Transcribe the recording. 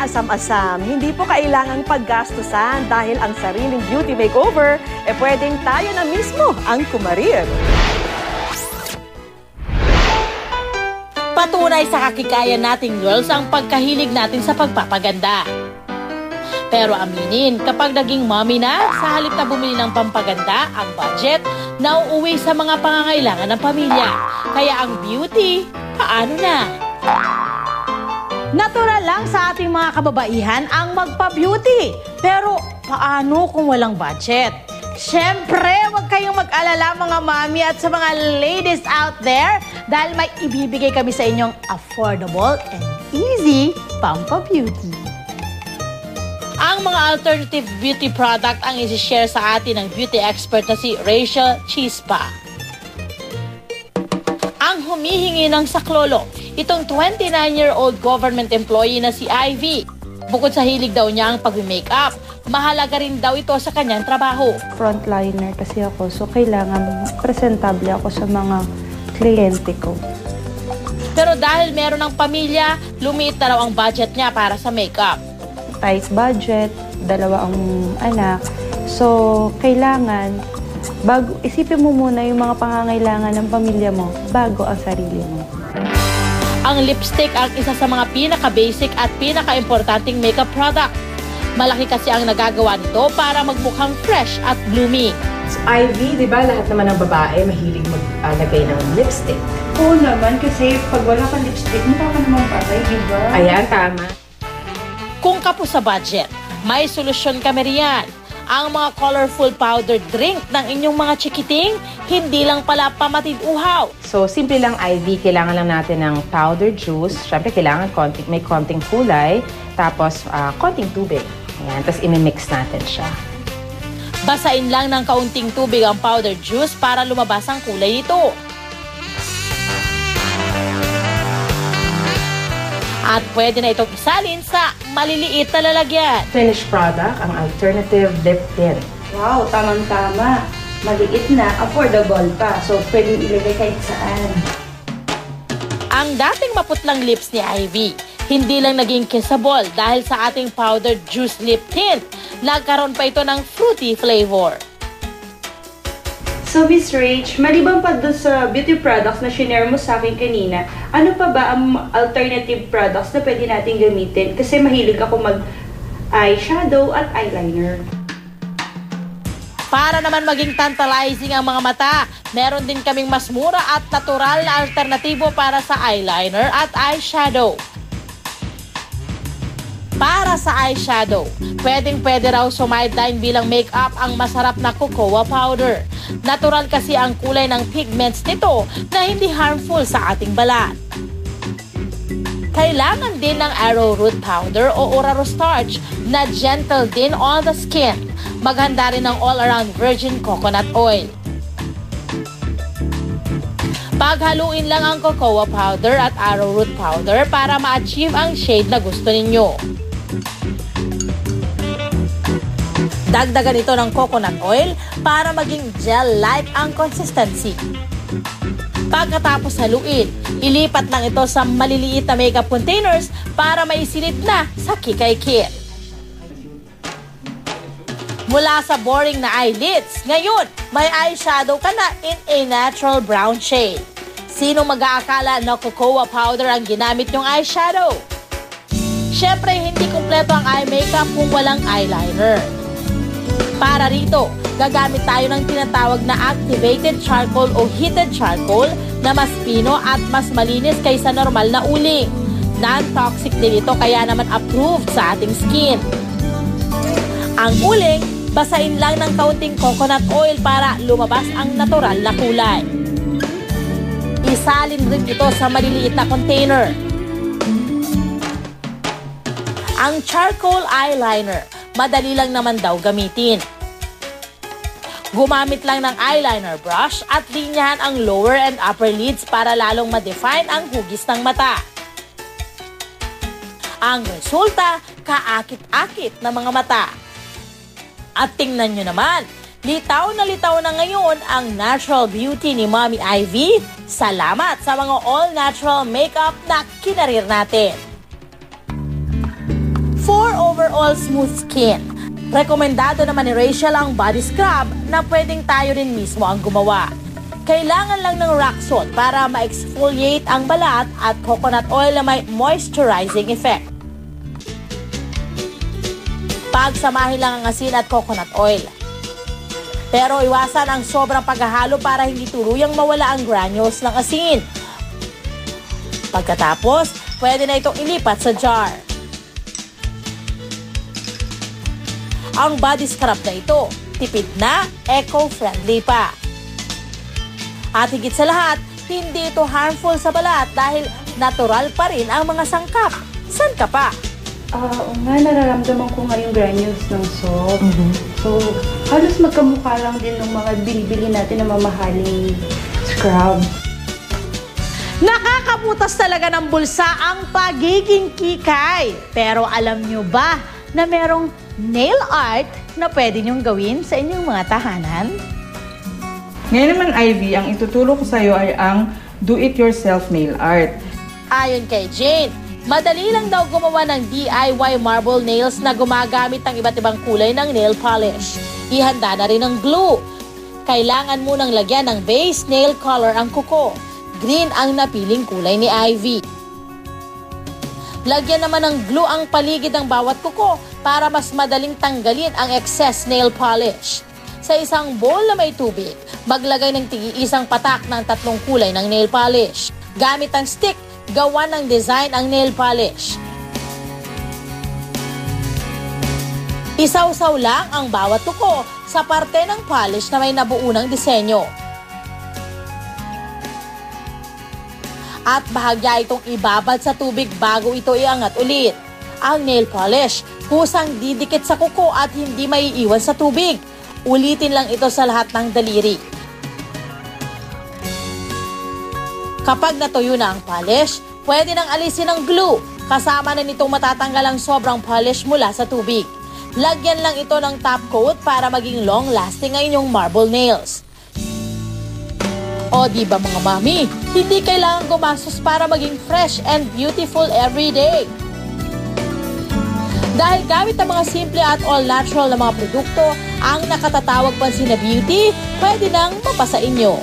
kaasam-asam. Hindi po kailangang paggastusan dahil ang sariling beauty makeover, pwedeng tayo na mismo ang kumarir. Patunay sa kakikayan nating girls ang pagkahilig natin sa pagpapaganda. Pero aminin, kapag naging mommy na, sa halip na bumili ng pampaganda, ang budget, nauuwi sa mga pangangailangan ng pamilya. Kaya ang beauty, paano na? Natural lang sa ating mga kababaihan ang magpa-beauty. Pero paano kung walang budget? Siyempre, huwag kayong mag-alala mga mami at sa mga ladies out there dahil may ibibigay kami sa inyong affordable and easy pampa-beauty. Ang mga alternative beauty product ang isi-share sa atin ng beauty expert na si Rachel Chispa. Ang humihingi ng saklolo, itong 29-year-old government employee na si Ivy. Bukod sa hilig daw niya ang pag-makeup, mahalaga rin daw ito sa kanyang trabaho. Frontliner kasi ako, so kailangan presentable ako sa mga kliyente ko. Pero dahil meron ng pamilya, lumiit na raw ang budget niya para sa makeup. Tight budget, 2 ang anak. So, kailangan, isipin mo muna yung mga pangangailangan ng pamilya mo bago ang sarili mo. Ang lipstick ang isa sa mga pinaka-basic at pinaka-importanting makeup product. Malaki kasi ang nagagawa nito para magmukhang fresh at blooming. So, Ivy, di ba lahat naman ng babae mahilig maglagay ng lipstick? Oo naman, kasi pag wala kang lipstick, mukha ka naman patay, di ba? Ayan, tama. Kung kapos sa budget, may solusyon kami riyan. Ang mga colorful powder drink ng inyong mga chikiting, hindi lang pala pamatid uhaw. So, simple lang, Ivy. Kailangan lang natin ng powder juice. Siyempre, kailangan may konting kulay. Tapos, konting tubig. Ayan, tapos imimix natin siya. Basain lang ng kaunting tubig ang powder juice para lumabas ang kulay nito. At pwede na itong isalin sa maliliit na lalagyan. Finished product, ang alternative lip tint. Wow, tamang-tama. Maliit na, affordable pa. So, pwedeng ilagay kahit saan. Ang dating maputlang lips ni Ivy, hindi lang naging kissable dahil sa ating powdered juice lip tint. Nagkaroon pa ito ng fruity flavor. So, Miss Rach, maliban pa doon sa beauty products na shinare mo sa akin kanina, ano pa ba ang alternative products na pwede natin gamitin? Kasi mahilig ako mag-eyeshadow at eyeliner. Para naman maging tantalizing ang mga mata, meron din kaming mas mura at natural na alternatibo para sa eyeliner at eyeshadow. Para sa eyeshadow, pwedeng-pwede raw sumideline bilang makeup ang masarap na cocoa powder. Natural kasi ang kulay ng pigments nito na hindi harmful sa ating balat. Kailangan din ng arrowroot powder o oraro starch na gentle din on the skin. Maghanda rin ng all-around virgin coconut oil. Paghaluin lang ang cocoa powder at arrowroot powder para ma-achieve ang shade na gusto ninyo. Dagdagan ito ng coconut oil para maging gel-like ang consistency. Pagkatapos haluin, ilipat lang ito sa maliliit na makeup containers para maisilid na sa Kikay Kit. Mula sa boring na eyelids, ngayon may eyeshadow ka na in a natural brown shade. Sino mag-aakala na cocoa powder ang ginamit nyong eyeshadow? Siyempre, hindi kumpleto ang eye makeup kung walang eyeliner. Para rito, gagamit tayo ng tinatawag na activated charcoal o heated charcoal na mas pino at mas malinis kaysa normal na uling. Non-toxic din ito kaya naman approved sa ating skin. Ang uling, basain lang ng kaunting coconut oil para lumabas ang natural na kulay. Isalin rin ito sa maliliit na container. Ang charcoal eyeliner, madali lang naman daw gamitin. Gumamit lang ng eyeliner brush at linyahan ang lower and upper lids para lalong ma-define ang hugis ng mata. Ang resulta, kaakit-akit na mga mata. At tingnan nyo naman, litaw na ngayon ang natural beauty ni Mommy Ivy. Salamat sa mga all-natural makeup na kinarir natin. overall smooth skin. Rekomendado naman ni Rachel ang body scrub na pwedeng tayo rin mismo ang gumawa. Kailangan lang ng rock salt para ma-exfoliate ang balat at coconut oil na may moisturizing effect. Pagsamahin lang ang asin at coconut oil. Pero iwasan ang sobrang paghahalo para hindi tuluyang mawala ang granules ng asin. Pagkatapos, pwede na itong ilipat sa jar. Ang body scrub na ito, tipid na, eco-friendly pa. At higit sa lahat, hindi ito harmful sa balat dahil natural pa rin ang mga sangkap. San ka pa? Oo nga, nararamdaman ko nga yung granules ng salt. So, halos magkamukha lang din ng mga binibili natin na mamahaling scrub. Nakakabutas talaga ng bulsa ang pagiging kikay. Pero alam nyo ba na merong nail art na pwede nyong gawin sa inyong mga tahanan? Ngayon naman, Ivy, ang ituturo ko sa'yo ay ang do-it-yourself nail art. Ayon kay Jane, madali lang daw gumawa ng DIY marble nails na gumagamit ng iba't ibang kulay ng nail polish. Ihanda na rin ang glue. Kailangan munang lagyan ng base nail color ang kuko. Green ang napiling kulay ni Ivy. Lagyan naman ng glue ang paligid ng bawat kuko para mas madaling tanggalin ang excess nail polish. Sa isang bowl na may tubig, maglagay ng tig-iisang patak ng 3 kulay ng nail polish. Gamit ang stick, gawa ng design ang nail polish. Isawsaw lang ang bawat kuko sa parte ng polish na may nabuo ng disenyo. At bahagya itong ibabad sa tubig bago ito iangat ulit. Ang nail polish, kusang didikit sa kuko at hindi maiiwan sa tubig. Ulitin lang ito sa lahat ng daliri. Kapag natuyo na ang polish, pwede nang alisin ang glue. Kasama na nitong matatanggal ang sobrang polish mula sa tubig. Lagyan lang ito ng top coat para maging long-lasting ang inyong marble nails. O di ba mga mami, hindi kailangan gumastos para maging fresh and beautiful every day. Dahil gamit ang mga simple at all-natural na mga produkto, ang nakatatawag pansin na beauty, pwede nang mapasa inyo.